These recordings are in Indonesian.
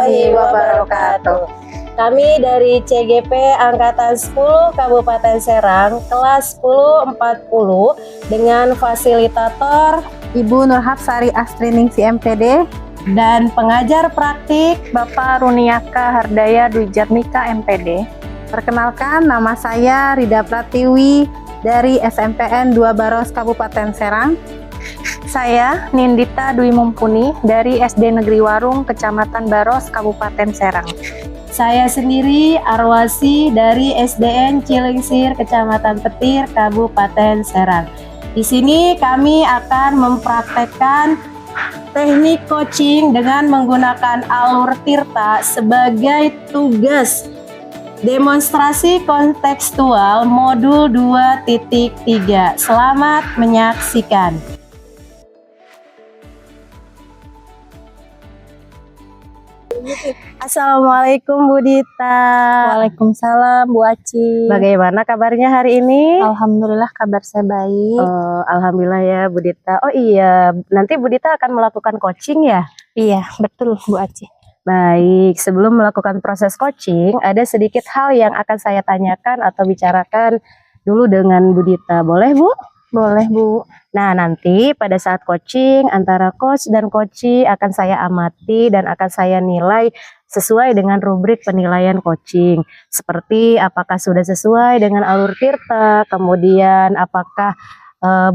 warahmatullahi wabarakatuh. Kami dari CGP Angkatan 10 Kabupaten Serang, kelas 1040 dengan fasilitator Ibu Nurhapsari Astriningsi MPD dan pengajar praktik Bapak Runiaka Hardaya Dwijatmika MPD. Perkenalkan, nama saya Rida Pratiwi dari SMPN 2 Baros Kabupaten Serang. Saya Nindita Dwi Mumpuni dari SD Negeri Warung, Kecamatan Baros, Kabupaten Serang. Saya sendiri Arwasi dari SDN Cilingsir, Kecamatan Petir, Kabupaten Serang. Di sini kami akan mempraktekkan teknik coaching dengan menggunakan alur tirta sebagai tugas demonstrasi kontekstual modul 2.3. Selamat menyaksikan. Assalamualaikum Bu Dita. Waalaikumsalam Bu Aci. Bagaimana kabarnya hari ini? Alhamdulillah kabar saya baik. Alhamdulillah ya Bu Dita. Oh iya, nanti Bu Dita akan melakukan coaching ya? Iya, betul Bu Aci. Baik, sebelum melakukan proses coaching, ada sedikit hal yang akan saya tanyakan atau bicarakan dulu dengan Bu Dita. Boleh Bu? Boleh Bu. Nah, nanti pada saat coaching antara coach dan coachee akan saya amati dan akan saya nilai sesuai dengan rubrik penilaian coaching. Seperti apakah sudah sesuai dengan alur tirta, kemudian apakah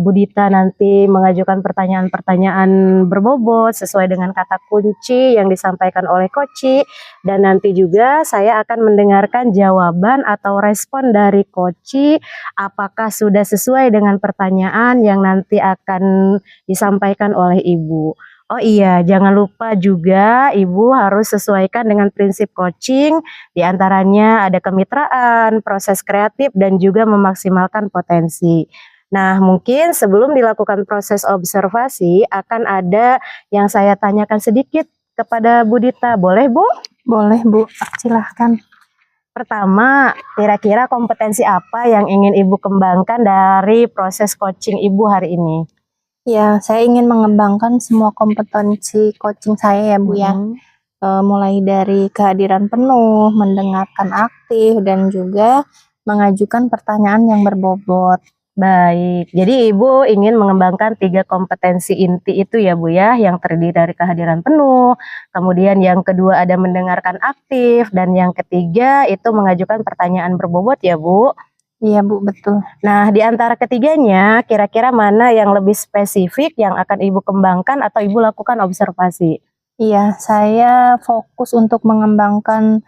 Bu Dita nanti mengajukan pertanyaan-pertanyaan berbobot sesuai dengan kata kunci yang disampaikan oleh coachee, dan nanti juga saya akan mendengarkan jawaban atau respon dari coachee apakah sudah sesuai dengan pertanyaan yang nanti akan disampaikan oleh Ibu. Oh iya, jangan lupa juga Ibu harus sesuaikan dengan prinsip coaching, diantaranya ada kemitraan, proses kreatif, dan juga memaksimalkan potensi. Nah, mungkin sebelum dilakukan proses observasi akan ada yang saya tanyakan sedikit kepada Bu Dita. Boleh Bu? Boleh Bu, silahkan. Pertama, kira-kira kompetensi apa yang ingin Ibu kembangkan dari proses coaching Ibu hari ini? Ya, saya ingin mengembangkan semua kompetensi coaching saya ya Bu ya. Mulai dari kehadiran penuh, mendengarkan aktif, dan juga mengajukan pertanyaan yang berbobot. Baik, jadi Ibu ingin mengembangkan 3 kompetensi inti itu ya Bu ya, yang terdiri dari kehadiran penuh, kemudian yang kedua ada mendengarkan aktif, dan yang ketiga itu mengajukan pertanyaan berbobot ya Bu? Iya Bu, betul. Nah, di antara ketiganya kira-kira mana yang lebih spesifik yang akan Ibu kembangkan atau Ibu lakukan observasi? Iya, saya fokus untuk mengembangkan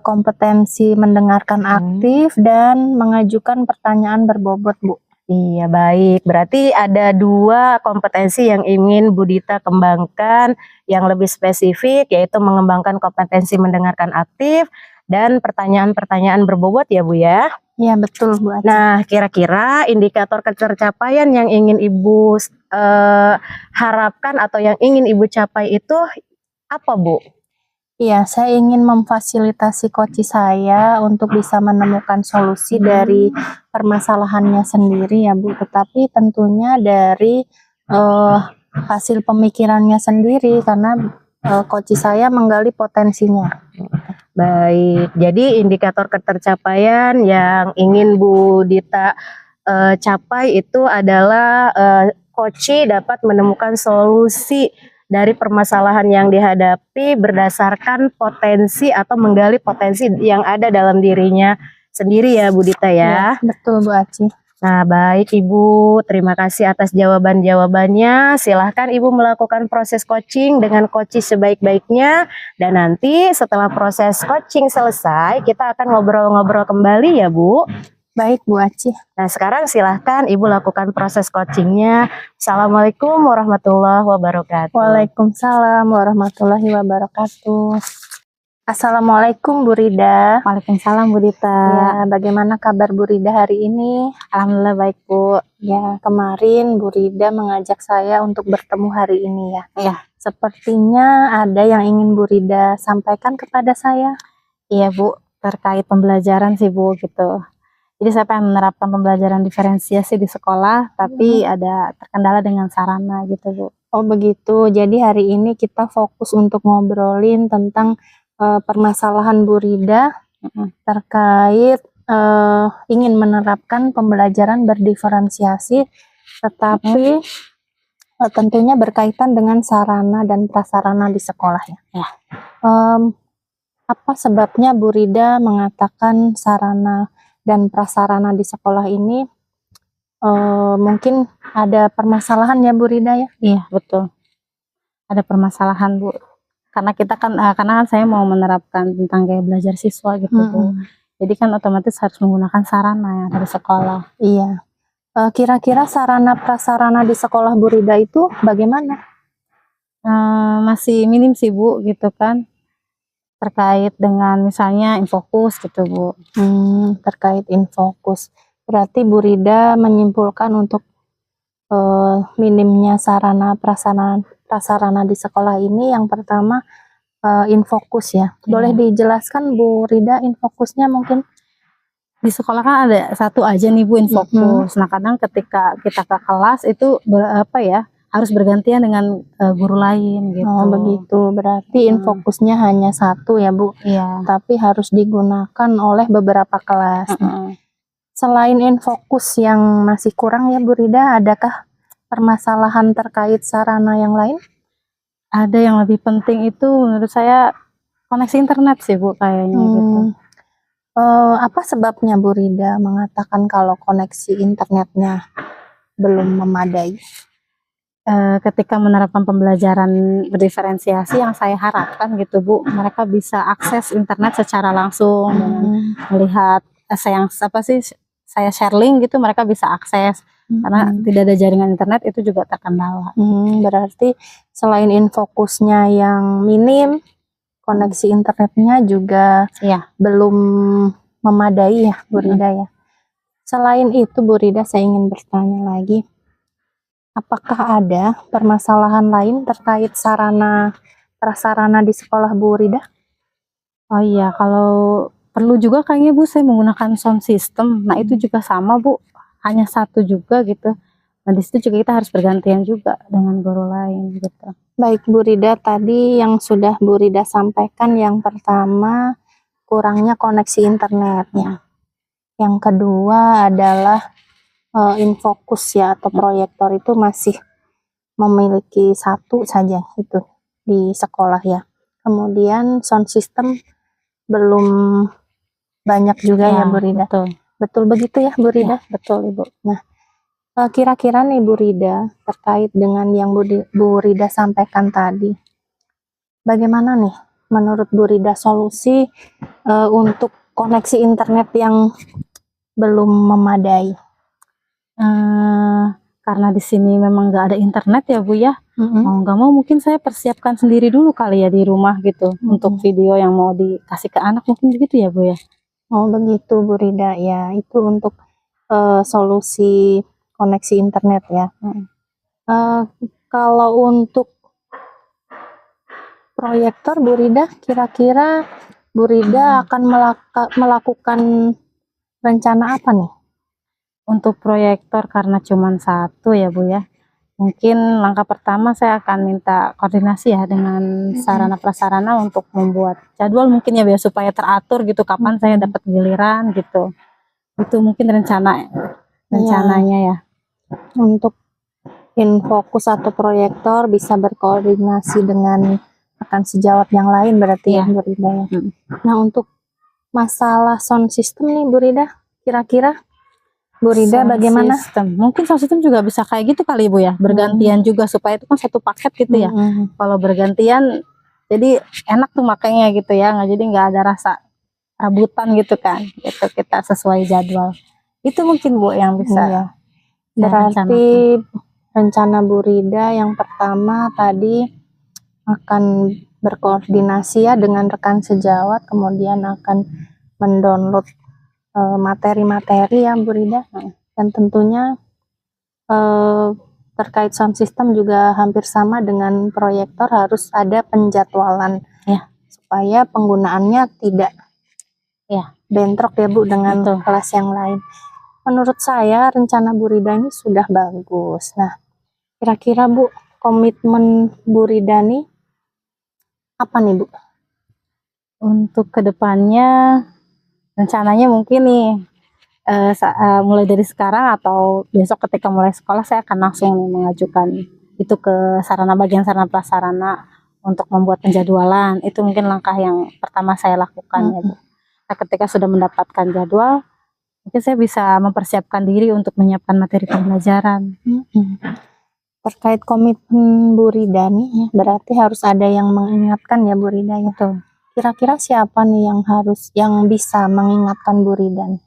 kompetensi mendengarkan aktif dan mengajukan pertanyaan berbobot Bu. Iya, baik. Berarti ada 2 kompetensi yang ingin Bu Dita kembangkan yang lebih spesifik, yaitu mengembangkan kompetensi mendengarkan aktif dan pertanyaan-pertanyaan berbobot ya Bu ya? Iya betul Bu Aci. Nah, kira-kira indikator ketercapaian yang ingin Ibu harapkan atau yang ingin Ibu capai itu apa Bu? Iya, saya ingin memfasilitasi coachee saya untuk bisa menemukan solusi dari permasalahannya sendiri ya Bu, tetapi tentunya dari hasil pemikirannya sendiri karena coachee saya menggali potensinya. Baik, jadi indikator ketercapaian yang ingin Bu Dita capai itu adalah coachee dapat menemukan solusi dari permasalahan yang dihadapi berdasarkan potensi atau menggali potensi yang ada dalam dirinya sendiri ya Bu Dita ya? Ya betul Bu Aci. Nah baik Ibu, terima kasih atas jawaban-jawabannya. Silahkan Ibu melakukan proses coaching dengan coachee sebaik-baiknya. Dan nanti setelah proses coaching selesai, kita akan ngobrol-ngobrol kembali ya Bu. Baik Bu Aci. Nah sekarang silahkan Ibu lakukan proses coachingnya. Assalamualaikum warahmatullahi wabarakatuh. Waalaikumsalam warahmatullahi wabarakatuh. Assalamualaikum Bu Rida. Waalaikumsalam Bu Dita. Ya, bagaimana kabar Bu Rida hari ini? Alhamdulillah baik Bu. Ya, kemarin Bu Rida mengajak saya untuk bertemu hari ini ya. Iya. Sepertinya ada yang ingin Bu Rida sampaikan kepada saya. Iya Bu, terkait pembelajaran sih Bu gitu. Jadi saya pengen menerapkan pembelajaran diferensiasi di sekolah, tapi ada terkendala dengan sarana gitu Bu. Oh begitu. Jadi hari ini kita fokus untuk ngobrolin tentang permasalahan Bu Rida terkait ingin menerapkan pembelajaran berdiferensiasi, tetapi tentunya berkaitan dengan sarana dan prasarana di sekolah ya. Ya. Apa sebabnya Bu Rida mengatakan sarana dan prasarana di sekolah ini mungkin ada permasalahan ya Bu Rida ya? Iya, betul. Ada permasalahan, Bu. Karena kita kan karena kan saya mau menerapkan tentang gaya belajar siswa gitu, Bu. Jadi kan otomatis harus menggunakan sarana ya dari sekolah. Iya. Kira-kira sarana prasarana di sekolah Bu Rida itu bagaimana? Masih minim sih, Bu, gitu kan. Terkait dengan misalnya Infokus gitu, Bu. Terkait Infokus. Berarti Bu Rida menyimpulkan untuk minimnya sarana prasarana di sekolah ini yang pertama Infokus ya. Boleh dijelaskan Bu Rida Infokusnya mungkin? Di sekolah kan ada satu aja nih, Bu, Infokus. Nah, kadang ketika kita ke kelas itu harus bergantian dengan guru lain gitu. Oh begitu, berarti Infokusnya hanya satu ya Bu? Iya. Tapi harus digunakan oleh beberapa kelas. Selain Infokus yang masih kurang ya Bu Rida, adakah permasalahan terkait sarana yang lain? Ada yang lebih penting itu menurut saya koneksi internet sih, Bu, kayaknya gitu. Apa sebabnya Bu Rida mengatakan kalau koneksi internetnya belum memadai? Ketika menerapkan pembelajaran berdiferensiasi yang saya harapkan gitu, Bu, mereka bisa akses internet secara langsung dengan melihat saya share link gitu, mereka bisa akses. Karena tidak ada jaringan internet itu juga terkendala. Berarti selain Infokusnya yang minim, koneksi internetnya juga belum memadai ya Bu Rida ya. Selain itu Bu Rida, saya ingin bertanya lagi, apakah ada permasalahan lain terkait sarana prasarana di sekolah Bu Rida? Oh iya, kalau perlu juga kayaknya, Bu, saya menggunakan sound system. Nah itu juga sama, Bu, hanya satu juga gitu. Nah di situ juga kita harus bergantian juga dengan guru lain gitu. Baik Bu Rida, tadi yang sudah Bu Rida sampaikan yang pertama kurangnya koneksi internet ya. Yang kedua adalah Infokus ya atau proyektor itu masih memiliki satu saja itu di sekolah ya. Kemudian sound system belum banyak juga ya Bu Rida. Betul begitu ya Bu Rida? Ya, betul Ibu. Nah, kira-kira nih Bu Rida terkait dengan yang Bu Rida sampaikan tadi, bagaimana nih menurut Bu Rida solusi untuk koneksi internet yang belum memadai? Karena di sini memang nggak ada internet ya, Bu ya. Mau nggak mau mungkin saya persiapkan sendiri dulu kali ya di rumah gitu untuk video yang mau dikasih ke anak, mungkin begitu ya, Bu ya. Oh begitu Bu Rida ya, itu untuk solusi koneksi internet ya. Kalau untuk proyektor Bu Rida, kira-kira Bu Rida akan melakukan rencana apa nih? Untuk proyektor karena cuma satu ya, Bu ya. Mungkin langkah pertama saya akan minta koordinasi ya dengan sarana prasarana untuk membuat jadwal mungkin ya, biar supaya teratur gitu kapan saya dapat giliran gitu. Itu mungkin rencananya ya. Untuk Infokus atau proyektor bisa berkoordinasi dengan rekan sejawat yang lain berarti ya Bu Rida ya. Nah untuk masalah sound system nih Bu Rida, kira-kira Bu Rida bagaimana? Mungkin sound system juga bisa kayak gitu kali Bu ya, bergantian juga supaya itu kan satu paket gitu ya. Kalau bergantian jadi enak tuh makanya gitu ya, jadi nggak ada rasa rebutan gitu kan, itu kita sesuai jadwal. Itu mungkin Bu yang bisa. Berarti rencana Bu Rida yang pertama tadi akan berkoordinasi ya dengan rekan sejawat, kemudian akan mendownload materi-materi ya Bu Rida, dan tentunya terkait sound system juga hampir sama dengan proyektor, harus ada penjadwalan ya supaya penggunaannya tidak bentrok ya Bu dengan kelas yang lain. Menurut saya rencana Bu Rida ini sudah bagus. Nah kira-kira Bu, komitmen Bu Rida nih apa nih Bu? Untuk kedepannya rencananya mungkin nih mulai dari sekarang atau besok ketika mulai sekolah saya akan langsung nih mengajukan itu ke bagian sarana prasarana untuk membuat penjadwalan. Itu mungkin langkah yang pertama saya lakukan ya Bu. Nah, ketika sudah mendapatkan jadwal, mungkin saya bisa mempersiapkan diri untuk menyiapkan materi pembelajaran. Terkait komitmen Bu Rida nih, ya, berarti harus ada yang mengingatkan ya Bu Rida ya. Betul. Kira-kira siapa nih yang bisa mengingatkan Bu Rida nih?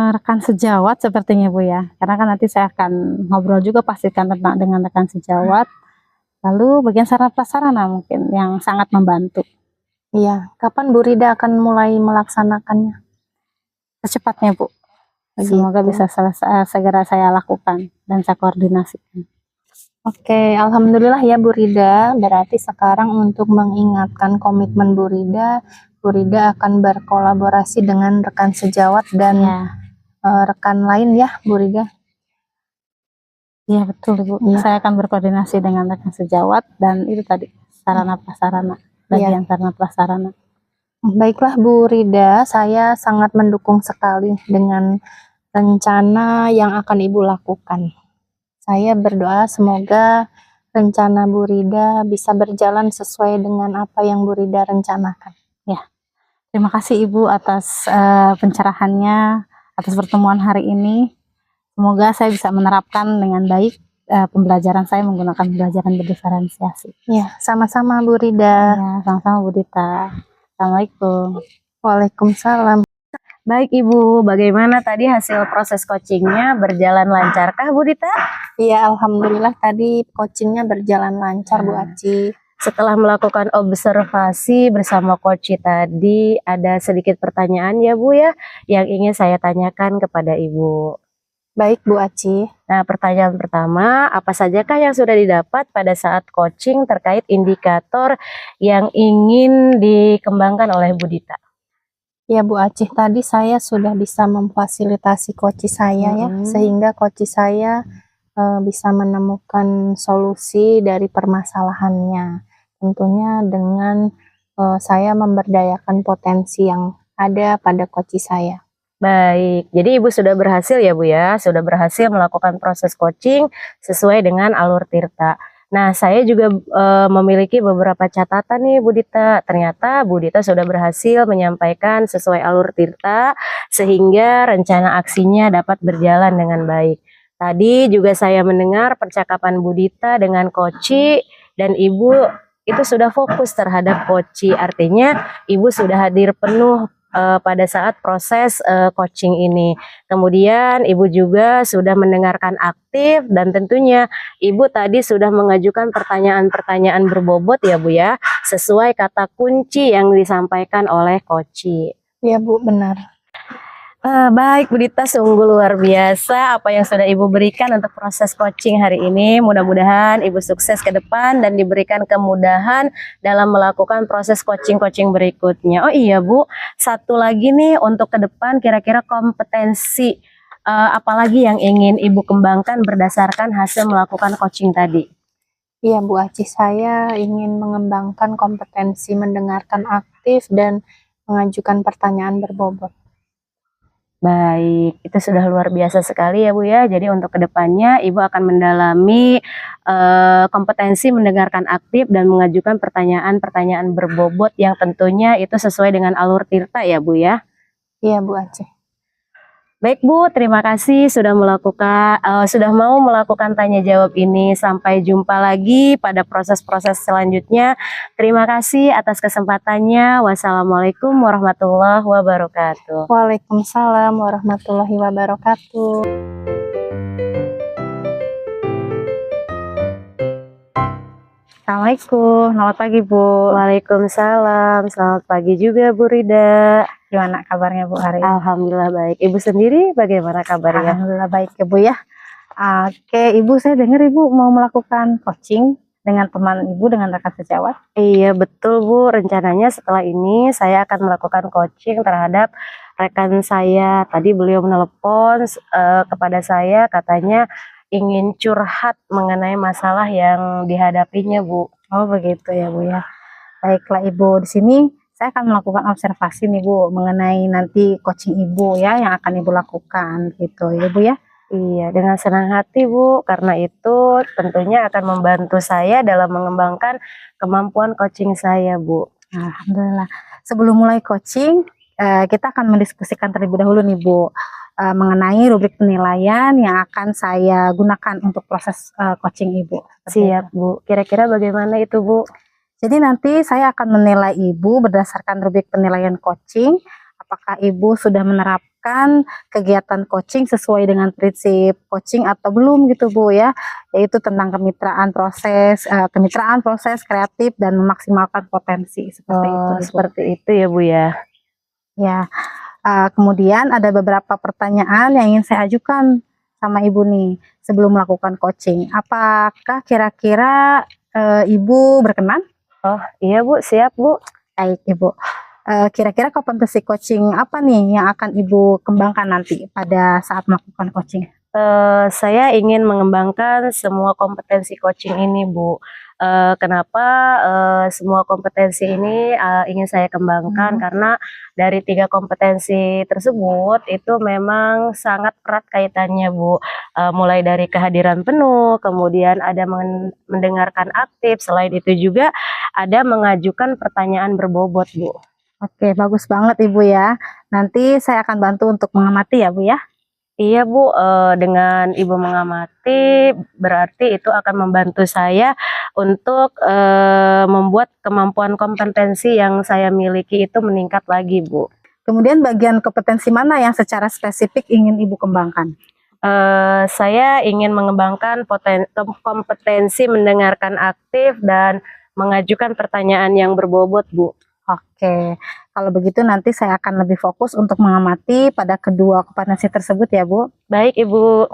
Rekan sejawat sepertinya Bu ya, karena kan nanti saya akan ngobrol juga pastikan dengan rekan sejawat. Lalu bagian sarana prasarana mungkin yang sangat membantu. Iya, kapan Bu Rida akan mulai melaksanakannya? Secepatnya Bu. Begitu. Semoga bisa segera saya lakukan dan saya koordinasikan. Oke, alhamdulillah ya Bu Rida. Berarti sekarang untuk mengingatkan komitmen Bu Rida akan berkolaborasi dengan rekan sejawat dan Ya, rekan lain ya Bu Rida. iya betul Bu. Iya. Saya akan berkoordinasi dengan rekan sejawat dan itu tadi sarana prasarana, bagian sarana prasarana. Baiklah Bu Rida, saya sangat mendukung sekali dengan rencana yang akan Ibu lakukan. Saya berdoa semoga rencana Bu Rida bisa berjalan sesuai dengan apa yang Bu Rida rencanakan. Terima kasih Ibu atas pencerahannya, atas pertemuan hari ini. Semoga saya bisa menerapkan dengan baik pembelajaran saya menggunakan pembelajaran berdiferensiasi. Ya, sama-sama Bu Rida. Ya, sama-sama Bu Dita. Assalamualaikum. Waalaikumsalam. Baik Ibu, bagaimana tadi hasil proses coachingnya, berjalan lancarkah Bu Dita? Iya, alhamdulillah tadi coachingnya berjalan lancar Bu Aci. Setelah melakukan observasi bersama coach tadi, ada sedikit pertanyaan ya Bu ya, yang ingin saya tanyakan kepada Ibu. Baik Bu Aci. Nah, pertanyaan pertama, apa sajakah yang sudah didapat pada saat coaching terkait indikator yang ingin dikembangkan oleh Bu Dita? Ya Bu Aci, tadi saya sudah bisa memfasilitasi coach saya ya, sehingga coach saya bisa menemukan solusi dari permasalahannya. Tentunya dengan saya memberdayakan potensi yang ada pada coach saya. Baik, jadi Ibu sudah berhasil ya Bu ya, sudah berhasil melakukan proses coaching sesuai dengan alur Tirta. Nah, saya juga memiliki beberapa catatan nih Bu Dita. Ternyata Bu Dita sudah berhasil menyampaikan sesuai alur Tirta sehingga rencana aksinya dapat berjalan dengan baik. Tadi juga saya mendengar percakapan Bu Dita dengan Koci dan Ibu itu sudah fokus terhadap Koci. Artinya Ibu sudah hadir penuh pada saat proses coaching ini. Kemudian Ibu juga sudah mendengarkan aktif dan tentunya Ibu tadi sudah mengajukan pertanyaan-pertanyaan berbobot ya Bu ya, sesuai kata kunci yang disampaikan oleh Koci. Ya Bu, benar. Baik Bu Dita, sungguh luar biasa apa yang sudah Ibu berikan untuk proses coaching hari ini. Mudah-mudahan Ibu sukses ke depan dan diberikan kemudahan dalam melakukan proses coaching-coaching berikutnya. Oh iya Bu, satu lagi nih untuk ke depan kira-kira kompetensi apalagi yang ingin Ibu kembangkan berdasarkan hasil melakukan coaching tadi? Iya Bu Aci, saya ingin mengembangkan kompetensi mendengarkan aktif dan mengajukan pertanyaan berbobot. Baik, itu sudah luar biasa sekali ya Bu ya. Jadi untuk kedepannya Ibu akan mendalami kompetensi mendengarkan aktif dan mengajukan pertanyaan-pertanyaan berbobot yang tentunya itu sesuai dengan alur Tirta ya Bu ya. Iya Bu Aci. Baik Bu, terima kasih sudah mau melakukan tanya jawab ini. Sampai jumpa lagi pada proses-proses selanjutnya. Terima kasih atas kesempatannya. Wassalamualaikum warahmatullahi wabarakatuh. Waalaikumsalam warahmatullahi wabarakatuh. Assalamualaikum, selamat pagi Bu. Waalaikumsalam, selamat pagi juga Bu Rida. Gimana kabarnya Bu hari ini? Alhamdulillah baik. Ibu sendiri bagaimana kabarnya? Alhamdulillah baik ya Bu ya. Oke Ibu, saya dengar Ibu mau melakukan coaching dengan teman Ibu, dengan rekan sejawat. Iya betul Bu, rencananya setelah ini saya akan melakukan coaching terhadap rekan saya. Tadi beliau menelepon kepada saya, katanya ingin curhat mengenai masalah yang dihadapinya, Bu. Oh begitu ya Bu ya. Baiklah Ibu, di sini saya akan melakukan observasi nih Bu mengenai nanti coaching Ibu ya yang akan Ibu lakukan gitu ya Bu ya. Iya, dengan senang hati, Bu, karena itu tentunya akan membantu saya dalam mengembangkan kemampuan coaching saya, Bu. Alhamdulillah. Sebelum mulai coaching, kita akan mendiskusikan terlebih dahulu nih Bu mengenai rubrik penilaian yang akan saya gunakan untuk proses coaching Ibu. Siap, Bu. Kira-kira bagaimana itu, Bu? Jadi nanti saya akan menilai Ibu berdasarkan rubrik penilaian coaching. Apakah Ibu sudah menerapkan kegiatan coaching sesuai dengan prinsip coaching atau belum gitu Bu ya, yaitu tentang kemitraan proses kreatif dan memaksimalkan potensi seperti itu. Seperti itu ya, Bu ya. Ya, kemudian ada beberapa pertanyaan yang ingin saya ajukan sama Ibu nih sebelum melakukan coaching. Apakah kira-kira Ibu berkenan? Oh iya, Bu, siap, Bu. Baik Ibu. Kira-kira kompetensi coaching apa nih yang akan Ibu kembangkan nanti pada saat melakukan coaching? Saya ingin mengembangkan semua kompetensi coaching ini, Bu. Kenapa semua kompetensi ini ingin saya kembangkan? Karena dari 3 kompetensi tersebut itu memang sangat erat kaitannya, Bu. Mulai dari kehadiran penuh, kemudian ada mendengarkan aktif, selain itu juga ada mengajukan pertanyaan berbobot, Bu. Oke, bagus banget Ibu ya. Nanti saya akan bantu untuk mengamati ya Bu ya. Iya, Bu, dengan Ibu mengamati berarti itu akan membantu saya untuk membuat kemampuan kompetensi yang saya miliki itu meningkat lagi, Bu. Kemudian bagian kompetensi mana yang secara spesifik ingin Ibu kembangkan? Saya ingin mengembangkan kompetensi mendengarkan aktif dan mengajukan pertanyaan yang berbobot, Bu. Oke, kalau begitu nanti saya akan lebih fokus untuk mengamati pada kedua kompetensi tersebut ya Bu. Baik, Ibu.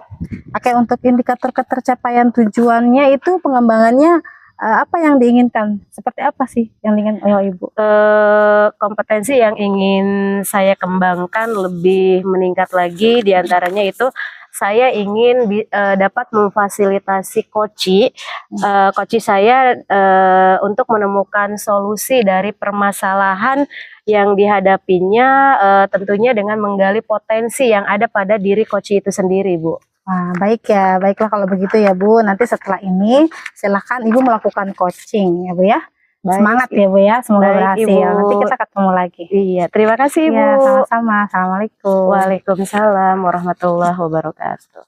Oke, untuk indikator ketercapaian tujuannya itu pengembangannya apa yang diinginkan? Seperti apa sih yang diinginkan oleh Ibu? Kompetensi yang ingin saya kembangkan lebih meningkat lagi, diantaranya itu saya ingin dapat memfasilitasi coach saya untuk menemukan solusi dari permasalahan yang dihadapinya, tentunya dengan menggali potensi yang ada pada diri coach itu sendiri, Bu. Wah, baik ya, baiklah kalau begitu ya Bu. Nanti setelah ini silakan Ibu melakukan coaching ya Bu ya. Baik. Semangat ya Bu ya, semoga Baik, berhasil. Ibu. Nanti kita ketemu lagi. Iya, terima kasih, Bu. Ya, sama-sama. Assalamualaikum. Waalaikumsalam warahmatullahi wabarakatuh.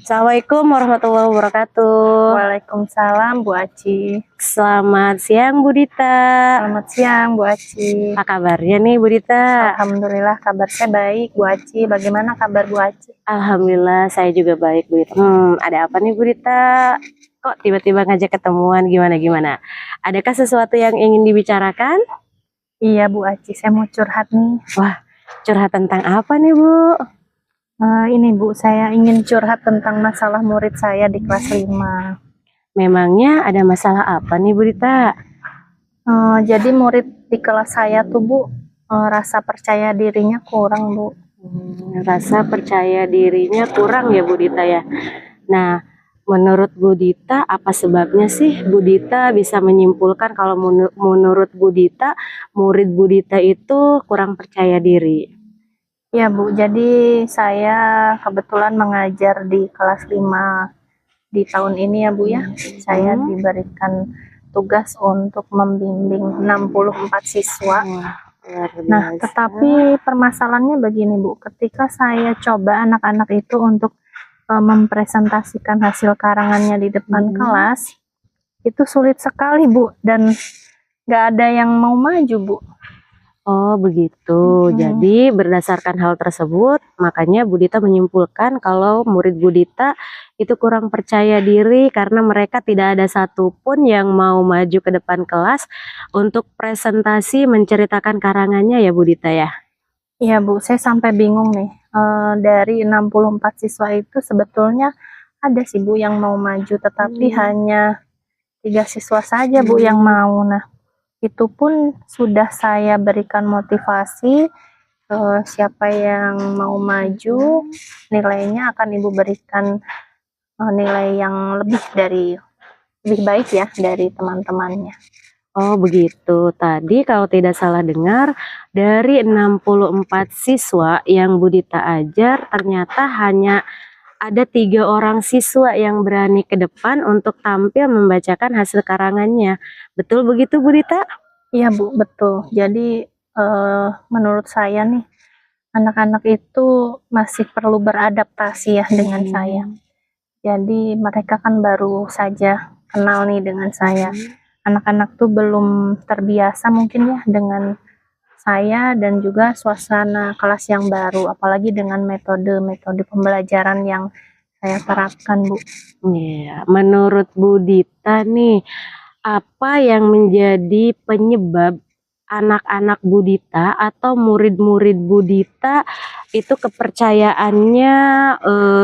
Assalamualaikum warahmatullahi wabarakatuh. Waalaikumsalam Bu Aci. Selamat siang, Bu Dita. Selamat siang Bu Aci. Apa kabarnya nih, Bu Dita? Alhamdulillah kabar saya baik Bu Aci. Bagaimana kabar Bu Aci? Alhamdulillah saya juga baik, Bu Dita. Ada apa nih, Bu Dita? Kok tiba-tiba ngajak ketemuan, gimana? Adakah sesuatu yang ingin dibicarakan? Iya Bu Aci, saya mau curhat nih. Wah, curhat tentang apa nih, Bu? Ini Bu, saya ingin curhat tentang masalah murid saya di kelas 5. Memangnya ada masalah apa nih, Bu Dita? Jadi murid di kelas saya tuh Bu, rasa percaya dirinya kurang Bu. Rasa percaya dirinya kurang ya, Bu Dita ya. Nah, menurut Bu Dita apa sebabnya sih Bu Dita bisa menyimpulkan kalau menurut Bu Dita murid Bu Dita itu kurang percaya diri? Ya Bu, jadi saya kebetulan mengajar di kelas 5 di tahun ini ya Bu ya. Saya diberikan tugas untuk membimbing 64 siswa. Nah, tetapi permasalahannya begini Bu, ketika saya coba anak-anak itu untuk mempresentasikan hasil karangannya di depan kelas, itu sulit sekali Bu, dan gak ada yang mau maju Bu. Oh begitu, jadi berdasarkan hal tersebut makanya Bu Dita menyimpulkan kalau murid Bu Dita itu kurang percaya diri karena mereka tidak ada satupun yang mau maju ke depan kelas untuk presentasi menceritakan karangannya ya Bu Dita ya? Iya Bu, saya sampai bingung nih, dari 64 siswa itu sebetulnya ada sih Bu yang mau maju, tetapi hanya 3 siswa saja Bu yang mau. Nah, itu pun sudah saya berikan motivasi, siapa yang mau maju, nilainya akan Ibu berikan nilai yang lebih baik ya dari teman-temannya. Oh begitu. Tadi kalau tidak salah dengar, dari 64 siswa yang Budita ajar, ternyata hanya ada 3 orang siswa yang berani ke depan untuk tampil membacakan hasil karangannya. Betul begitu Budita? Iya Bu, betul. Jadi menurut saya nih, anak-anak itu masih perlu beradaptasi ya dengan saya. Jadi mereka kan baru saja kenal nih dengan saya. Anak-anak tuh belum terbiasa mungkin ya dengan saya dan juga suasana kelas yang baru, apalagi dengan metode-metode pembelajaran yang saya terapkan, Bu. Iya, menurut Budita nih, apa yang menjadi penyebab anak-anak Budita atau murid-murid Budita itu kepercayaannya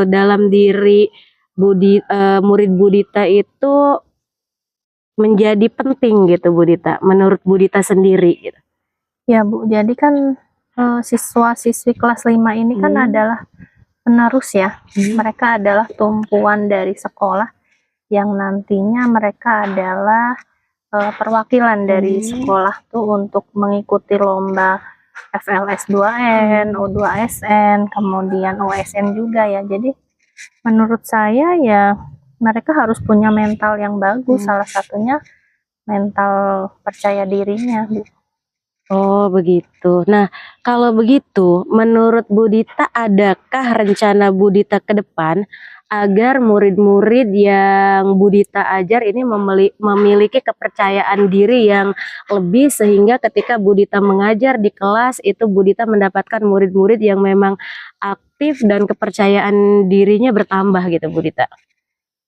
dalam diri murid Budita itu menjadi penting gitu Budita, menurut Budita sendiri gitu. Ya Bu, jadi kan siswa-siswi kelas 5 ini kan adalah penerus ya. Mereka adalah tumpuan dari sekolah yang nantinya mereka adalah perwakilan dari sekolah tuh untuk mengikuti lomba FLS 2N, U2SN, kemudian OSN juga ya. Jadi menurut saya ya mereka harus punya mental yang bagus, salah satunya mental percaya dirinya, Bu. Oh begitu. Nah kalau begitu, menurut Budita adakah rencana Budita ke depan agar murid-murid yang Budita ajar ini memiliki kepercayaan diri yang lebih, sehingga ketika Budita mengajar di kelas itu Budita mendapatkan murid-murid yang memang aktif dan kepercayaan dirinya bertambah gitu Budita?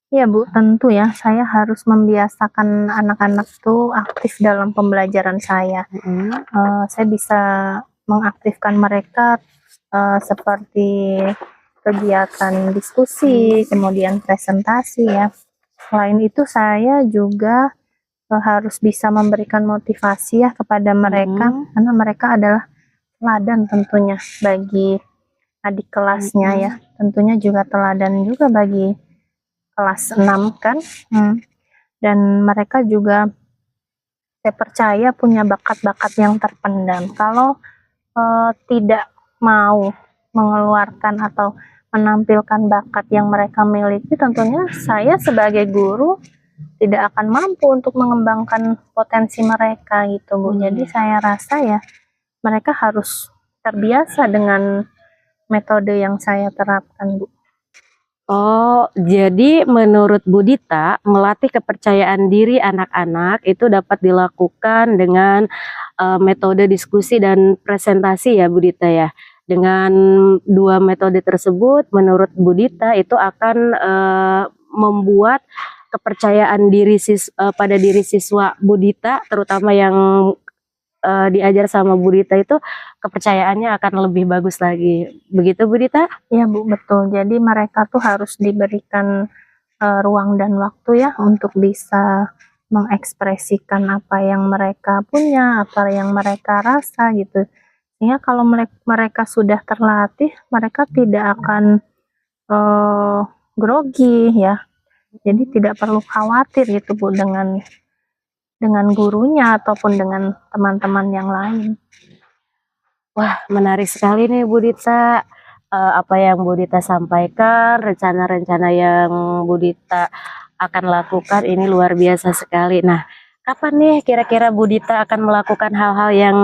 Iya Bu, tentu ya, saya harus membiasakan anak-anak tuh aktif dalam pembelajaran saya. Saya bisa mengaktifkan mereka seperti kegiatan diskusi, kemudian presentasi ya. Selain itu saya juga harus bisa memberikan motivasi ya kepada mereka, karena mereka adalah teladan tentunya bagi adik kelasnya ya. Tentunya juga teladan juga bagi kelas 6 kan. Dan mereka juga saya percaya punya bakat-bakat yang terpendam. Kalau tidak mau mengeluarkan atau menampilkan bakat yang mereka miliki, tentunya saya sebagai guru tidak akan mampu untuk mengembangkan potensi mereka gitu Bu. Jadi saya rasa ya mereka harus terbiasa dengan metode yang saya terapkan Bu. Oh, jadi menurut Budita, melatih kepercayaan diri anak-anak itu dapat dilakukan dengan metode diskusi dan presentasi ya Budita ya. Dengan 2 metode tersebut, menurut Budita itu akan membuat kepercayaan diri pada diri siswa Budita, terutama yang diajar sama Budita itu kepercayaannya akan lebih bagus lagi. Begitu Budita? Ya Bu, betul. Jadi mereka tuh harus diberikan ruang dan waktu ya untuk bisa mengekspresikan apa yang mereka punya, apa yang mereka rasa gitu. Sehingga kalau mereka sudah terlatih, mereka tidak akan grogi ya. Jadi tidak perlu khawatir gitu Bu dengan gurunya ataupun dengan teman-teman yang lain. Wah, menarik sekali nih Budita. Apa yang Budita sampaikan, rencana-rencana yang Budita akan lakukan ini luar biasa sekali. Nah, kapan nih kira-kira Budita akan melakukan hal-hal yang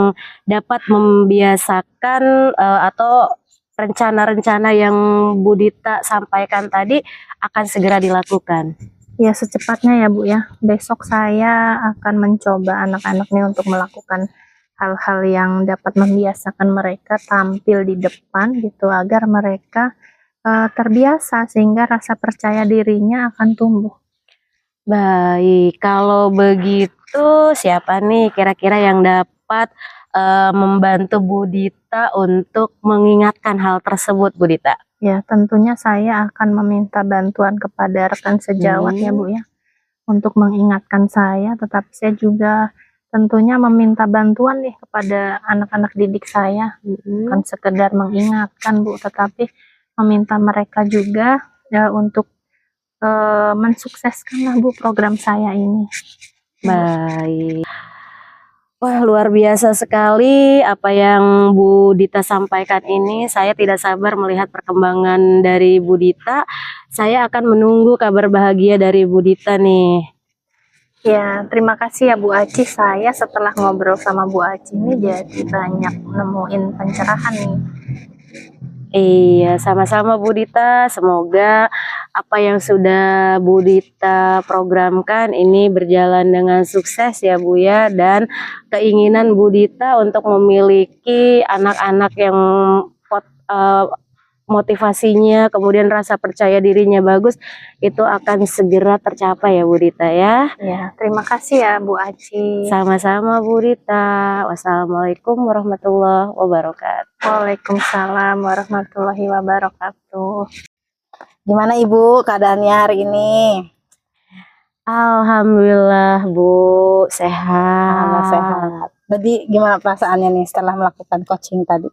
dapat membiasakan atau rencana-rencana yang Budita sampaikan tadi akan segera dilakukan? Ya secepatnya ya Bu ya. Besok saya akan mencoba anak-anak nih untuk melakukan hal-hal yang dapat membiasakan mereka tampil di depan gitu, agar mereka terbiasa sehingga rasa percaya dirinya akan tumbuh. Baik, kalau begitu siapa nih kira-kira yang dapat membantu Budita untuk mengingatkan hal tersebut Budita? Ya tentunya saya akan meminta bantuan kepada rekan sejawat ya Bu ya, untuk mengingatkan saya, tetapi saya juga tentunya meminta bantuan nih kepada anak-anak didik saya. Bukan sekedar mengingatkan Bu, tetapi meminta mereka juga ya untuk mensukseskan lah Bu program saya ini. Baik. Wah, luar biasa sekali apa yang Bu Dita sampaikan ini. Saya tidak sabar melihat perkembangan dari Bu Dita. Saya akan menunggu kabar bahagia dari Bu Dita nih. Ya, terima kasih ya Bu Aci. Saya setelah ngobrol sama Bu Aci ini jadi banyak nemuin pencerahan nih. Iya, sama-sama Bu Dita. Semoga apa yang sudah Bu Dita programkan ini berjalan dengan sukses ya Bu ya. Dan keinginan Bu Dita untuk memiliki anak-anak yang motivasinya, kemudian rasa percaya dirinya bagus, itu akan segera tercapai ya Bu Dita ya. Ya, terima kasih ya Bu Aci. Sama-sama Bu Dita. Wassalamualaikum warahmatullahi wabarakatuh. Waalaikumsalam warahmatullahi wabarakatuh. Gimana Ibu keadaannya hari ini? Alhamdulillah Bu, sehat. Alhamdulillah sehat. Jadi gimana perasaannya nih setelah melakukan coaching tadi?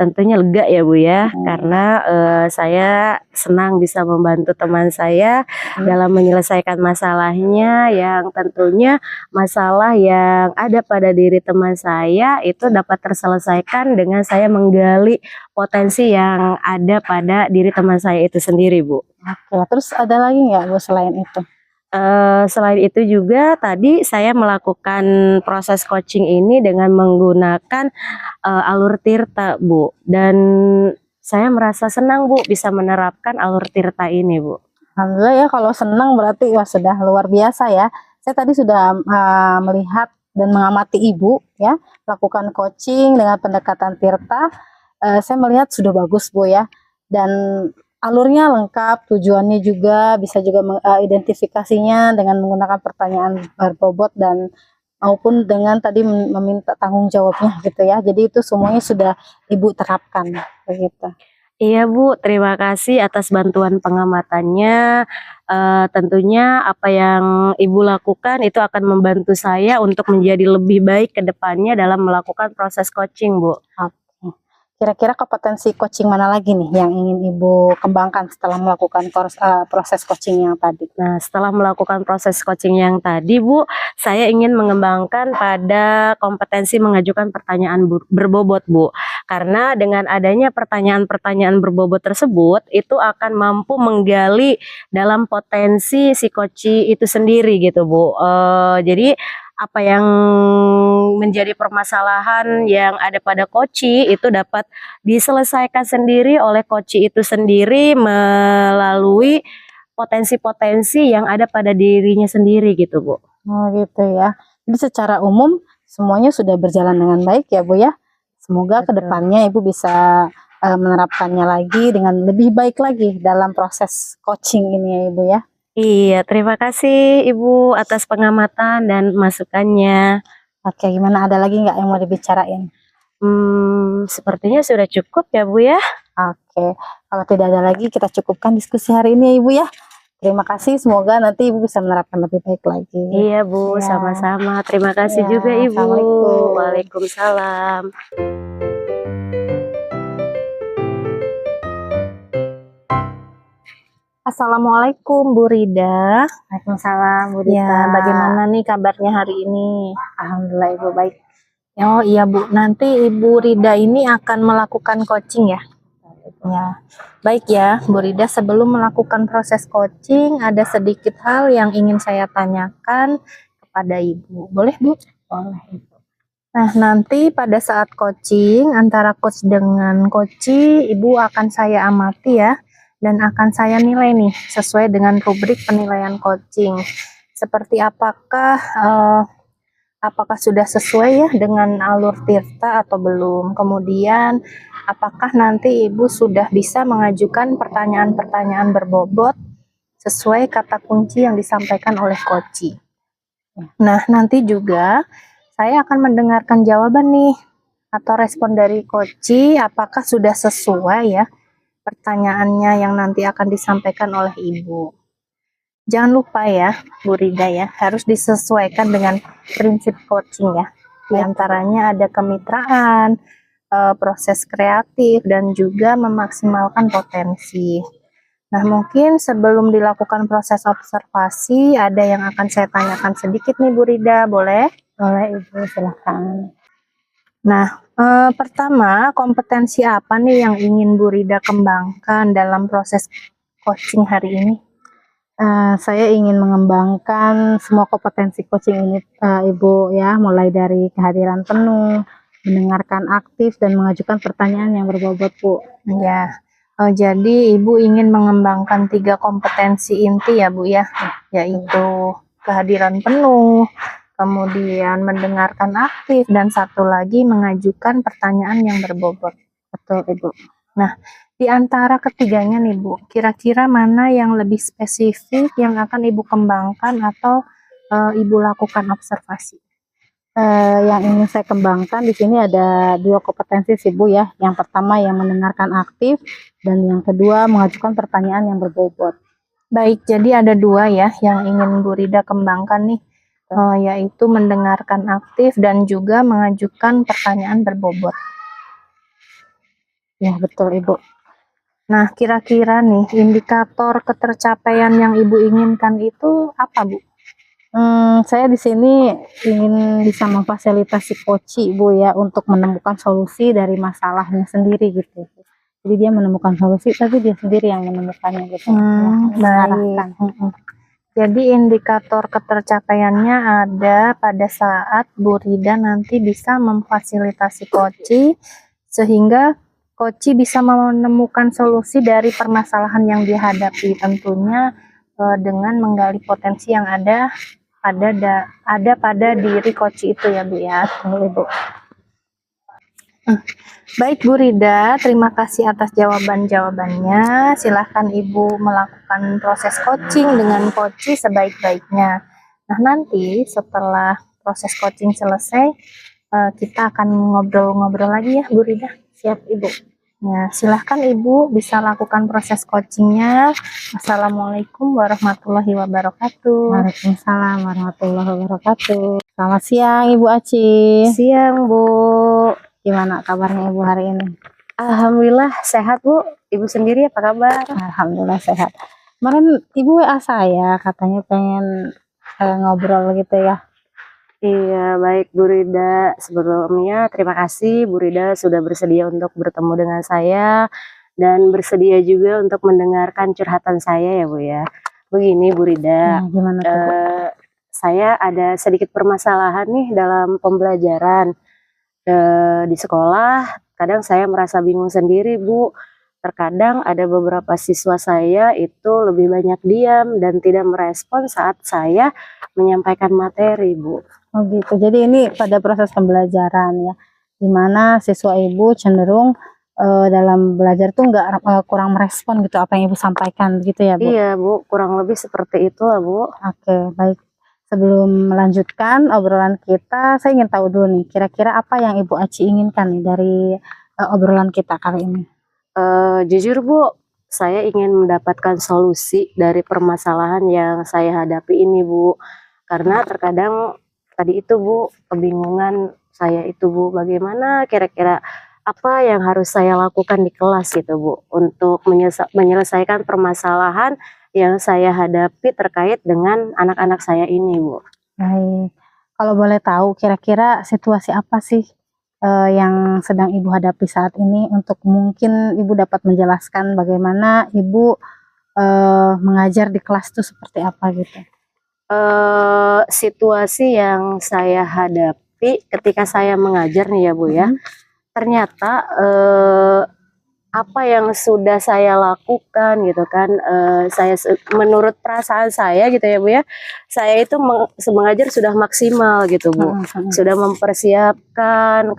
Tentunya lega ya Bu ya, karena saya senang bisa membantu teman saya dalam menyelesaikan masalahnya, yang tentunya masalah yang ada pada diri teman saya itu dapat terselesaikan dengan saya menggali potensi yang ada pada diri teman saya itu sendiri Bu. Oke, terus ada lagi nggak Bu selain itu? Selain itu juga tadi saya melakukan proses coaching ini dengan menggunakan alur tirta Bu, dan saya merasa senang Bu bisa menerapkan alur tirta ini Bu. Alhamdulillah ya, kalau senang berarti wah sudah luar biasa ya. Saya tadi sudah melihat dan mengamati Ibu ya melakukan coaching dengan pendekatan tirta. Saya melihat sudah bagus Bu ya, dan alurnya lengkap, tujuannya juga bisa juga mengidentifikasinya dengan menggunakan pertanyaan berbobot dan maupun dengan tadi meminta tanggung jawabnya gitu ya. Jadi itu semuanya sudah Ibu terapkan begitu. Iya Bu, terima kasih atas bantuan pengamatannya. Tentunya apa yang Ibu lakukan itu akan membantu saya untuk menjadi lebih baik ke depannya dalam melakukan proses coaching Bu. Kira-kira kompetensi coaching mana lagi nih yang ingin Ibu kembangkan setelah melakukan proses coaching yang tadi? Nah, setelah melakukan proses coaching yang tadi Bu, saya ingin mengembangkan pada kompetensi mengajukan pertanyaan berbobot Bu. Karena dengan adanya pertanyaan-pertanyaan berbobot tersebut, itu akan mampu menggali dalam potensi si coach itu sendiri gitu Bu. Jadi apa yang menjadi permasalahan yang ada pada koci itu dapat diselesaikan sendiri oleh koci itu sendiri melalui potensi-potensi yang ada pada dirinya sendiri gitu Bu. Oh gitu ya. Jadi secara umum semuanya sudah berjalan dengan baik ya Bu ya. Semoga kedepannya Ibu bisa menerapkannya lagi dengan lebih baik lagi dalam proses coaching ini ya Ibu ya. Iya, terima kasih Ibu atas pengamatan dan masukannya. Oke, gimana, ada lagi nggak yang mau dibicarain? Sepertinya sudah cukup ya Bu ya. Oke, kalau tidak ada lagi kita cukupkan diskusi hari ini ya Ibu ya. Terima kasih, semoga nanti Ibu bisa menerapkan lebih baik lagi. Iya Bu, Ya. sama-sama. Terima kasih Ya, juga Ibu. Assalamualaikum. Waalaikumsalam. Assalamualaikum Bu Rida. Waalaikumsalam Bu Dita. Ya, bagaimana nih kabarnya hari ini? Alhamdulillah Ibu baik. Oh iya Bu, nanti Ibu Rida ini akan melakukan coaching ya? Ya, baik ya Bu Rida, sebelum melakukan proses coaching ada sedikit hal yang ingin saya tanyakan kepada Ibu. Boleh Bu? Boleh Ibu. Nah, nanti pada saat coaching antara coach dengan coachee, Ibu akan saya amati ya, dan akan saya nilai nih sesuai dengan rubrik penilaian coaching. Seperti apakah sudah sesuai ya dengan alur tirta atau belum. Kemudian apakah nanti Ibu sudah bisa mengajukan pertanyaan-pertanyaan berbobot sesuai kata kunci yang disampaikan oleh coachee. Nah, nanti juga saya akan mendengarkan jawaban nih atau respon dari coachee apakah sudah sesuai ya pertanyaannya yang nanti akan disampaikan oleh Ibu. Jangan lupa ya, Bu Rida ya, harus disesuaikan dengan prinsip coaching ya. Di antaranya ada kemitraan, proses kreatif, dan juga memaksimalkan potensi. Nah, mungkin sebelum dilakukan proses observasi, ada yang akan saya tanyakan sedikit nih Bu Rida, boleh? Boleh Ibu, silahkan. Nah, pertama, kompetensi apa nih yang ingin Bu Rida kembangkan dalam proses coaching hari ini? Saya ingin mengembangkan semua kompetensi coaching ini, Ibu ya, mulai dari kehadiran penuh, mendengarkan aktif, dan mengajukan pertanyaan yang berbobot, Bu. Ya, jadi Ibu ingin mengembangkan 3 kompetensi inti ya Bu ya, yaitu kehadiran penuh, kemudian mendengarkan aktif, dan satu lagi mengajukan pertanyaan yang berbobot. Betul, Ibu. Nah, di antara ketiganya nih Bu, kira-kira mana yang lebih spesifik yang akan Ibu kembangkan atau Ibu lakukan observasi? Yang ingin saya kembangkan di sini ada 2 kompetensi sih Bu ya. Yang pertama yang mendengarkan aktif, dan yang kedua mengajukan pertanyaan yang berbobot. Baik, jadi ada 2 ya yang ingin Bu Rida kembangkan nih, yaitu mendengarkan aktif dan juga mengajukan pertanyaan berbobot. Ya, betul Ibu. Nah, kira-kira nih indikator ketercapaian yang Ibu inginkan itu apa Bu? Saya di sini ingin bisa memfasilitasi coach Bu ya, untuk menemukan solusi dari masalahnya sendiri gitu. Jadi dia menemukan solusi, tapi dia sendiri yang menemukannya gitu. Mengarahkan. Jadi indikator ketercapaiannya ada pada saat Bu Rida nanti bisa memfasilitasi coach, sehingga coach bisa menemukan solusi dari permasalahan yang dihadapi, tentunya dengan menggali potensi yang ada pada diri coach itu ya Bu ya. Ibu. Baik Bu Rida, terima kasih atas jawaban-jawabannya. Silahkan Ibu melakukan proses coaching dengan coach sebaik-baiknya. Nah, nanti setelah proses coaching selesai, kita akan ngobrol-ngobrol lagi ya Bu Rida. Siap Ibu. Ya, silahkan Ibu bisa lakukan proses coachingnya. Assalamualaikum warahmatullahi wabarakatuh. Waalaikumsalam warahmatullahi wabarakatuh. Selamat siang Ibu Aci. Siang Bu. Gimana kabarnya Ibu hari ini? Alhamdulillah sehat Bu. Ibu sendiri apa kabar? Alhamdulillah sehat. Kemarin Ibu WA saya katanya pengen ngobrol gitu ya. Iya, baik Bu Rida. Sebelumnya terima kasih Bu Rida sudah bersedia untuk bertemu dengan saya dan bersedia juga untuk mendengarkan curhatan saya ya Bu ya. Begini Bu Rida, Nah, gimana tuh, Bu? saya ada sedikit permasalahan nih dalam pembelajaran di sekolah. Kadang saya merasa bingung sendiri Bu. Terkadang ada beberapa siswa saya itu lebih banyak diam dan tidak merespon saat saya menyampaikan materi Bu. Oh gitu. Jadi ini pada proses pembelajaran ya, dimana siswa Ibu cenderung dalam belajar tuh nggak kurang merespon gitu apa yang Ibu sampaikan gitu ya Bu? Iya Bu, kurang lebih seperti itu lah Bu. Oke, baik. Sebelum melanjutkan obrolan kita, saya ingin tahu dulu nih, kira-kira apa yang Ibu Aci inginkan nih dari obrolan kita kali ini? Jujur Bu, saya ingin mendapatkan solusi dari permasalahan yang saya hadapi ini Bu. Karena terkadang tadi itu Bu, kebingungan saya itu Bu, bagaimana kira-kira apa yang harus saya lakukan di kelas gitu Bu, untuk menyelesaikan permasalahan yang saya hadapi terkait dengan anak-anak saya ini Bu. Baik, kalau boleh tahu kira-kira situasi apa sih yang sedang Ibu hadapi saat ini, untuk mungkin Ibu dapat menjelaskan bagaimana Ibu mengajar di kelas itu seperti apa gitu? Situasi yang saya hadapi ketika saya mengajar nih ya Bu ya, ternyata apa yang sudah saya lakukan gitu kan, menurut perasaan saya gitu ya Bu ya, saya itu mengajar sudah maksimal gitu Bu, sudah mempersiapkan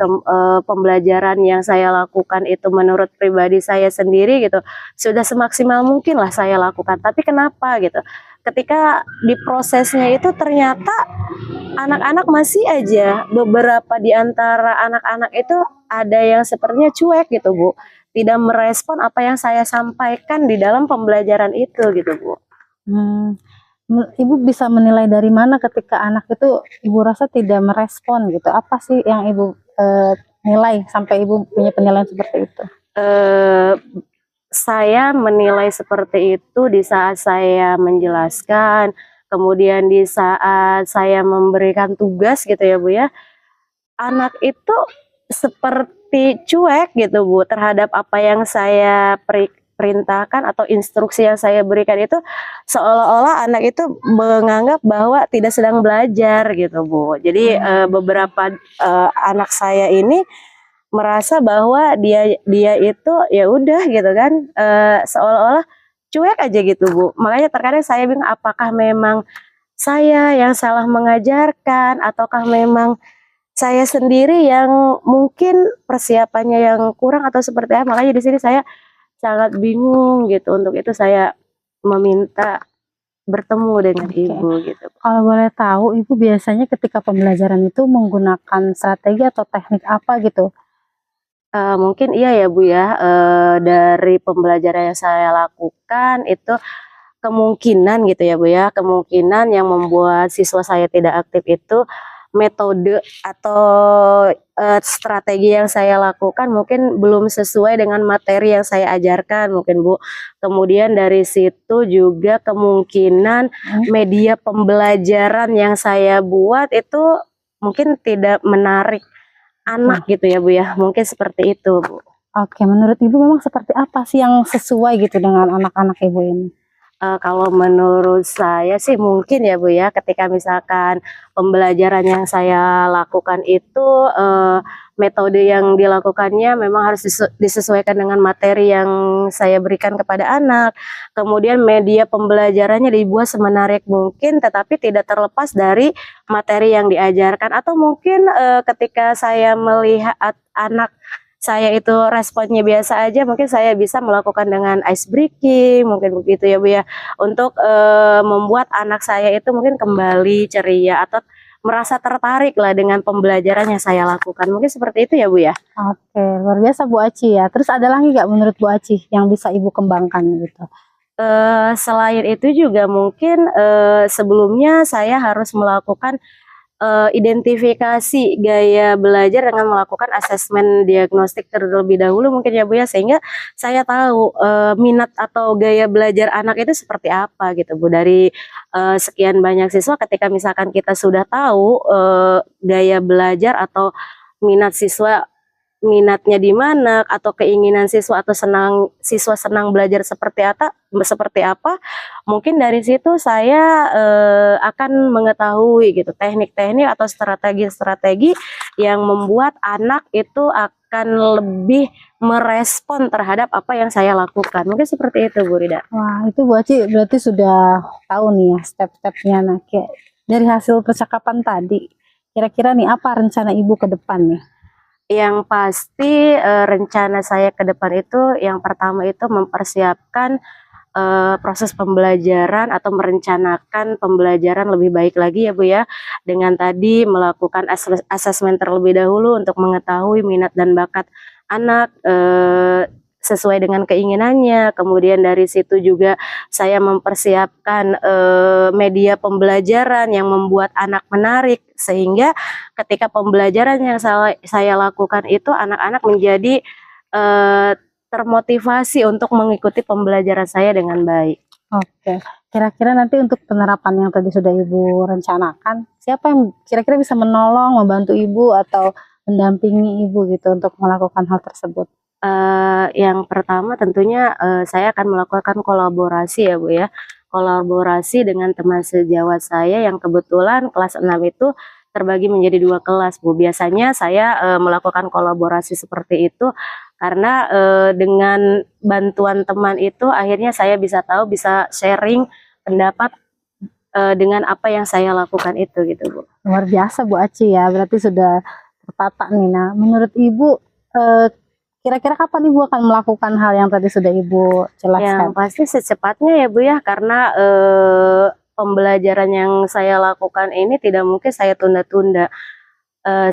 pembelajaran yang saya lakukan itu menurut pribadi saya sendiri gitu, sudah semaksimal mungkin lah saya lakukan. Tapi kenapa gitu, ketika di prosesnya itu ternyata anak-anak masih aja, beberapa di antara anak-anak itu ada yang sepertinya cuek gitu Bu, tidak merespon apa yang saya sampaikan di dalam pembelajaran itu gitu Bu. Ibu bisa menilai dari mana ketika anak itu ibu rasa tidak merespon gitu? Apa sih yang ibu nilai sampai ibu punya penilaian seperti itu? Eh, saya menilai seperti itu di saat saya menjelaskan, kemudian di saat saya memberikan tugas gitu ya Bu ya. Anak itu seperti cuek gitu Bu terhadap apa yang saya perintahkan atau instruksi yang saya berikan itu, seolah-olah anak itu menganggap bahwa tidak sedang belajar gitu Bu. Jadi beberapa anak saya ini merasa bahwa dia itu ya udah gitu kan, seolah-olah cuek aja gitu Bu. Makanya terkadang saya bingung apakah memang saya yang salah mengajarkan ataukah memang saya sendiri yang mungkin persiapannya yang kurang atau seperti apa. Makanya di sini saya sangat bingung gitu. Untuk itu saya meminta bertemu dengan Oke. Ibu gitu. Kalau boleh tahu, ibu biasanya ketika pembelajaran itu menggunakan strategi atau teknik apa gitu? Mungkin iya ya Bu ya, dari pembelajaran yang saya lakukan itu kemungkinan gitu ya Bu ya, kemungkinan yang membuat siswa saya tidak aktif itu metode atau strategi yang saya lakukan mungkin belum sesuai dengan materi yang saya ajarkan mungkin Bu. Kemudian dari situ juga kemungkinan media pembelajaran yang saya buat itu mungkin tidak menarik anak gitu ya Bu ya, mungkin seperti itu Bu. Oke, menurut ibu memang seperti apa sih yang sesuai gitu dengan anak-anak ibu ini? Kalau menurut saya sih mungkin ya Bu ya, ketika misalkan pembelajaran yang saya lakukan itu, metode yang dilakukannya memang harus disesuaikan dengan materi yang saya berikan kepada anak. Kemudian media pembelajarannya dibuat semenarik mungkin, tetapi tidak terlepas dari materi yang diajarkan. Atau mungkin ketika saya melihat anak saya itu responnya biasa aja, mungkin saya bisa melakukan dengan ice breaking, mungkin begitu ya Bu ya, untuk membuat anak saya itu mungkin kembali ceria atau merasa tertarik lah dengan pembelajaran yang saya lakukan. Mungkin seperti itu ya Bu ya. Oke, luar biasa Bu Aci ya. Terus ada lagi nggak menurut Bu Aci yang bisa ibu kembangkan gitu? Selain itu juga mungkin sebelumnya saya harus melakukan identifikasi gaya belajar dengan melakukan asesmen diagnostik terlebih dahulu mungkin ya Bu ya, sehingga saya tahu minat atau gaya belajar anak itu seperti apa gitu Bu. Dari sekian banyak siswa, ketika misalkan kita sudah tahu gaya belajar atau minat siswa, minatnya di mana atau keinginan siswa atau siswa senang belajar seperti apa, mungkin dari situ saya akan mengetahui gitu teknik-teknik atau strategi-strategi yang membuat anak itu akan lebih merespon terhadap apa yang saya lakukan. Mungkin seperti itu Bu Rida. Wah, itu Bu Aci berarti sudah tahu nih ya step-stepnya. Nah, kayak dari hasil percakapan tadi, kira-kira nih apa rencana ibu ke depannya? Yang pasti rencana saya ke depan itu yang pertama itu mempersiapkan proses pembelajaran atau merencanakan pembelajaran lebih baik lagi ya Bu ya, dengan tadi melakukan asesmen terlebih dahulu untuk mengetahui minat dan bakat anak sesuai dengan keinginannya. Kemudian dari situ juga saya mempersiapkan media pembelajaran yang membuat anak menarik, sehingga ketika pembelajaran yang saya lakukan itu anak-anak menjadi termotivasi untuk mengikuti pembelajaran saya dengan baik. Oke, kira-kira nanti untuk penerapan yang tadi sudah ibu rencanakan, siapa yang kira-kira bisa menolong, membantu ibu atau mendampingi ibu gitu untuk melakukan hal tersebut? Yang pertama tentunya saya akan melakukan kolaborasi ya Bu ya, kolaborasi dengan teman sejawat saya yang kebetulan kelas 6 itu terbagi menjadi 2 kelas Bu. Biasanya saya melakukan kolaborasi seperti itu karena dengan bantuan teman itu akhirnya saya bisa tahu, bisa sharing pendapat dengan apa yang saya lakukan itu gitu Bu. Luar biasa Bu Aci ya, berarti sudah tertata nih. Nah, menurut ibu kira-kira kapan ibu akan melakukan hal yang tadi sudah ibu jelaskan? Yang pasti secepatnya ya Bu ya, karena pembelajaran yang saya lakukan ini tidak mungkin saya tunda-tunda.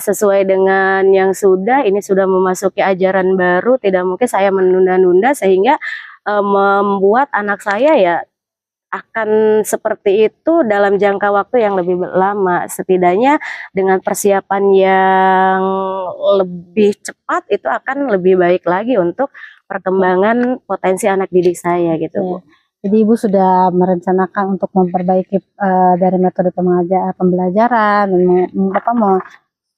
Sesuai dengan yang ini sudah memasuki ajaran baru, tidak mungkin saya menunda-nunda, sehingga membuat anak saya ya akan seperti itu dalam jangka waktu yang lebih lama. Setidaknya dengan persiapan yang lebih cepat itu akan lebih baik lagi untuk perkembangan potensi anak didik saya gitu, Bu. Jadi Ibu sudah merencanakan untuk memperbaiki dari metode pembelajaran dan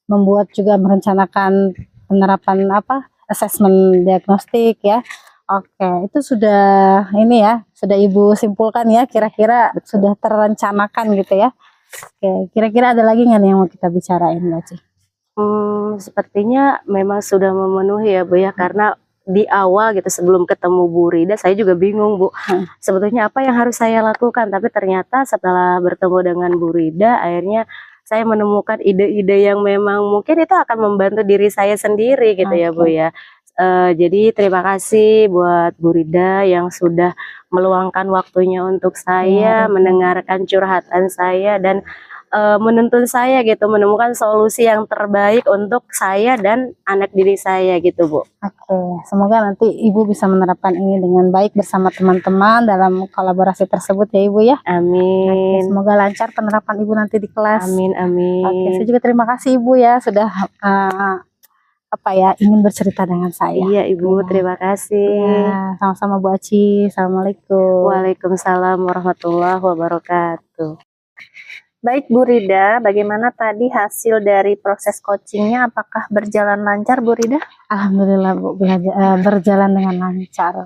membuat juga merencanakan penerapan asesmen diagnostik ya. Oke, itu sudah ini ya, sudah Ibu simpulkan ya, kira-kira sudah terencanakan gitu ya. Oke, kira-kira ada lagi nggak nih yang mau kita bicarain, Mbak Ci? Sepertinya memang sudah memenuhi ya Bu ya, karena di awal gitu sebelum ketemu Bu Rida saya juga bingung Bu, sebetulnya apa yang harus saya lakukan, tapi ternyata setelah bertemu dengan Bu Rida akhirnya saya menemukan ide-ide yang memang mungkin itu akan membantu diri saya sendiri gitu ya Bu ya. Jadi terima kasih buat Bu Rida yang sudah meluangkan waktunya untuk saya, mendengarkan curhatan saya dan menuntun saya gitu, menemukan solusi yang terbaik untuk saya dan anak didik saya gitu Bu. Oke, semoga nanti Ibu bisa menerapkan ini dengan baik bersama teman-teman dalam kolaborasi tersebut ya Ibu ya. Amin. Oke, semoga lancar penerapan Ibu nanti di kelas. Amin, amin. Oke, saya juga terima kasih Ibu ya sudah ingin bercerita dengan saya. Iya Ibu, terima kasih. Ya, sama-sama Bu Aci. Assalamualaikum. Waalaikumsalam warahmatullahi wabarakatuh. Baik Bu Rida, bagaimana tadi hasil dari proses coachingnya? Apakah berjalan lancar Bu Rida? Alhamdulillah Bu, berjalan dengan lancar.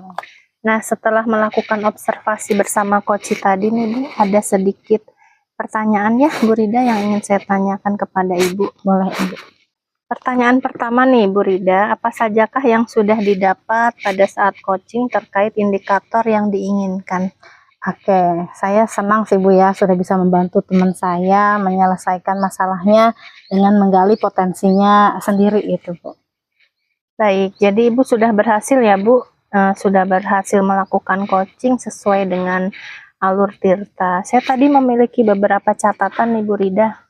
Nah, setelah melakukan observasi bersama coach tadi nih Bu, ada sedikit pertanyaan ya Bu Rida yang ingin saya tanyakan kepada Ibu. Boleh Ibu. Pertanyaan pertama nih Bu Rida, apa sajakah yang sudah didapat pada saat coaching terkait indikator yang diinginkan? Oke, saya senang sih Bu ya sudah bisa membantu teman saya menyelesaikan masalahnya dengan menggali potensinya sendiri itu Bu. Baik, jadi Ibu sudah berhasil ya Bu, sudah berhasil melakukan coaching sesuai dengan alur Tirta. Saya tadi memiliki beberapa catatan nih Bu Rida.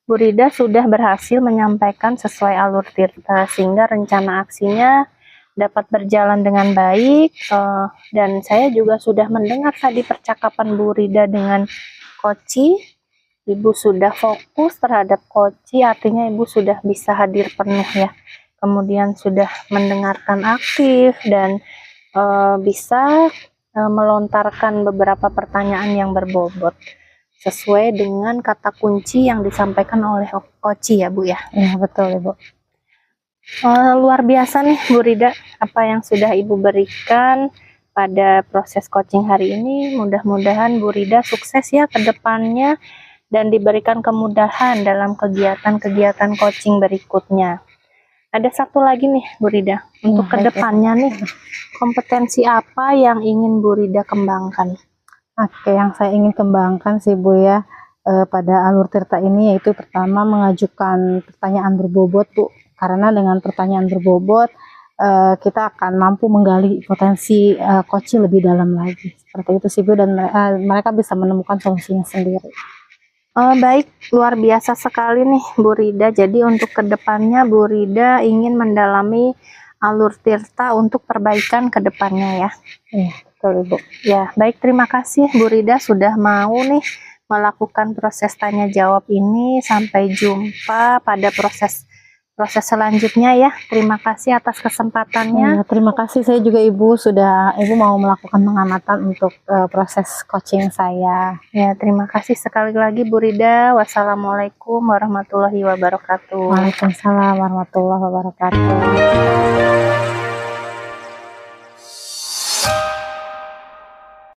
Bu Rida sudah berhasil menyampaikan sesuai alur Tirta sehingga rencana aksinya dapat berjalan dengan baik, dan saya juga sudah mendengar tadi percakapan Bu Rida dengan Koci. Ibu sudah fokus terhadap Koci, artinya Ibu sudah bisa hadir penuh ya. Kemudian sudah mendengarkan aktif dan bisa melontarkan beberapa pertanyaan yang berbobot sesuai dengan kata kunci yang disampaikan oleh Koci ya Bu ya. Iya betul Ibu. Luar biasa nih Bu Rida apa yang sudah Ibu berikan pada proses coaching hari ini. Mudah-mudahan Bu Rida sukses ya ke depannya dan diberikan kemudahan dalam kegiatan-kegiatan coaching berikutnya. Ada satu lagi nih Bu Rida, untuk ke depannya nih kompetensi apa yang ingin Bu Rida kembangkan? Oke, yang saya ingin kembangkan sih Bu ya pada alur Tirta ini yaitu pertama mengajukan pertanyaan berbobot Bu, karena dengan pertanyaan berbobot kita akan mampu menggali potensi coaching lebih dalam lagi seperti itu sih Bu, dan mereka bisa menemukan solusinya sendiri. Baik, luar biasa sekali nih Bu Rida. Jadi untuk kedepannya Bu Rida ingin mendalami alur Tirta untuk perbaikan kedepannya ya. Iya betul Ibu. Ya baik, terima kasih Bu Rida sudah mau nih melakukan proses tanya jawab ini. Sampai jumpa pada proses selanjutnya ya. Terima kasih atas kesempatannya. Terima kasih, saya juga Ibu mau melakukan pengamatan untuk proses coaching saya. Ya, terima kasih sekali lagi Bu Rida. Wassalamualaikum warahmatullahi wabarakatuh. Waalaikumsalam warahmatullahi wabarakatuh.